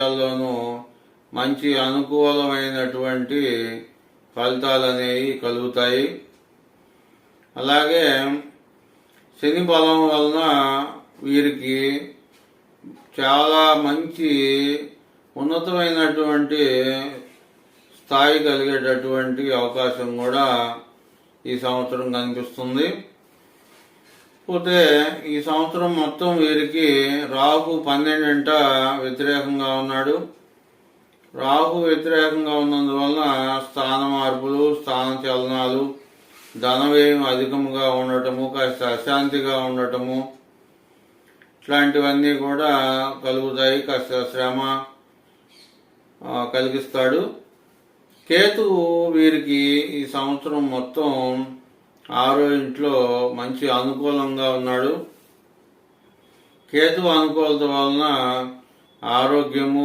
లోనూ మంచి అనుకూలమైనటువంటి ఫలితాలు అనేవి కలుగుతాయి. అలాగే శని బలం వలన వీరికి చాలా మంచి ఉన్నతమైనటువంటి స్థాయి కలిగేటటువంటి అవకాశం కూడా ఈ సంవత్సరం కనిపిస్తుంది. పోతే ఈ సంవత్సరం మొత్తం వీరికి రాహు 12ంట వ్యతిరేకంగా ఉన్నాడు. రాహు వ్యతిరేకంగా ఉన్నందువలన స్థాన మార్పులు, స్థాన చలనాలు, ధన వ్యయం అధికంగా ఉండటము, కాస్త అశాంతిగా ఉండటము ఇట్లాంటివన్నీ కూడా కలుగుతాయి. కాస్త శ్రమ కలిగిస్తాడు. కేతువు వీరికి ఈ సంవత్సరం మొత్తం 6వ ఇంట్లో మంచి అనుకూలంగా ఉన్నాడు. కేతు అనుకూలత వలన ఆరోగ్యము,